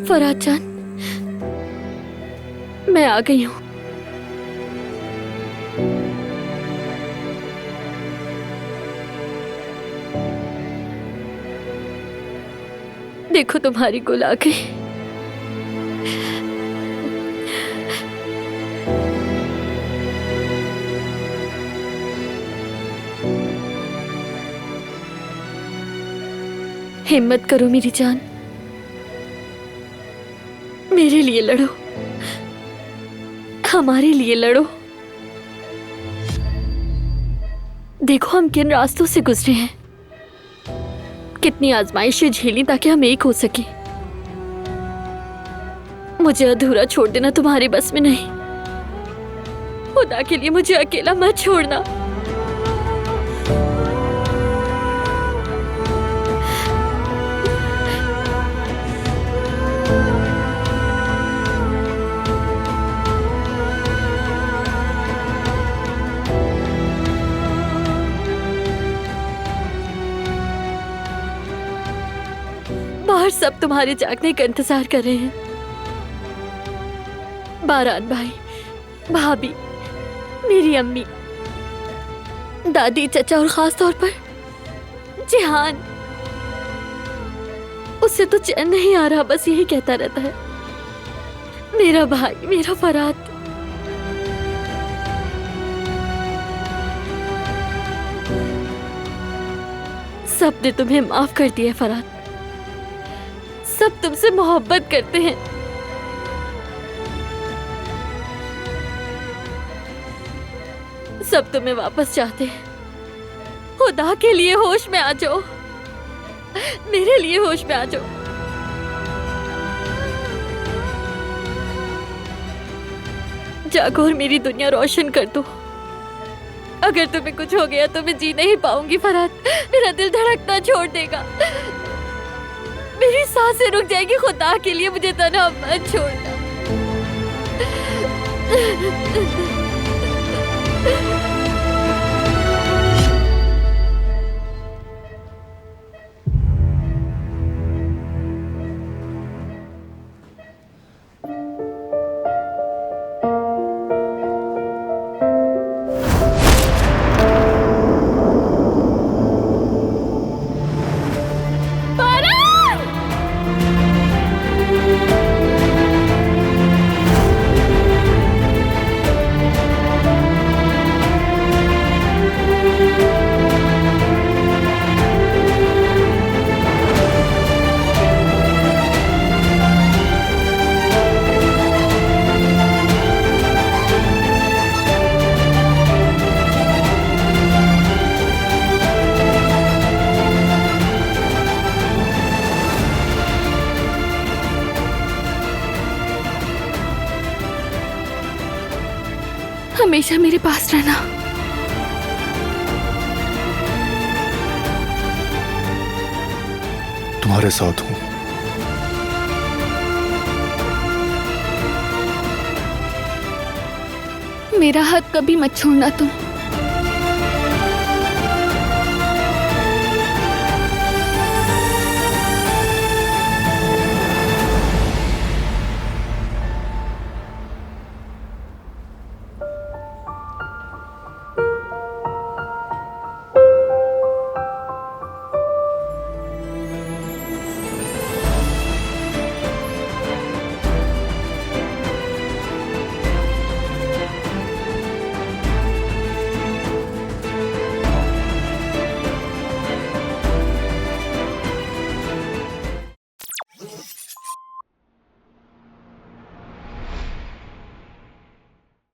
फराज जान, मैं आ गई हूँ। देखो तुम्हारी गुल आ गई। हिम्मत करो मेरी जान, मेरे लिए लड़ो, हमारे लिए लड़ो। देखो हम किन रास्तों से गुजरे हैं, कितनी आजमाइशें झेली ताकि हम एक हो सके। मुझे अधूरा छोड़ देना तुम्हारे बस में नहीं। खुदा के लिए मुझे अकेला मत छोड़ना। बाहर सब तुम्हारे जागने का इंतजार कर रहे हैं। बारात भाई, भाभी, मेरी अम्मी, दादी, चचा और खास तौर पर जिहान। उससे तो चैन नहीं आ रहा, बस यही कहता रहता है, मेरा भाई, मेरा फरात। सब ने तुम्हें माफ कर दिया फरात। सब तुमसे मोहब्बत करते हैं। सब तुम्हें वापस चाहते हैं। खुदा के लिए होश में आ जाओ, मेरे लिए होश में आ जाओ। जागो और मेरी दुनिया रोशन कर दो। अगर तुम्हें कुछ हो गया तो मैं जी नहीं पाऊंगी फरात। मेरा दिल धड़कना छोड़ देगा, मेरी सांसें रुक जाएगी। खुदा के लिए मुझे तन्हा मत छोड़ना। हमेशा मेरे पास रहना। तुम्हारे साथ हूं। मेरा हाथ कभी मत छोड़ना तुम।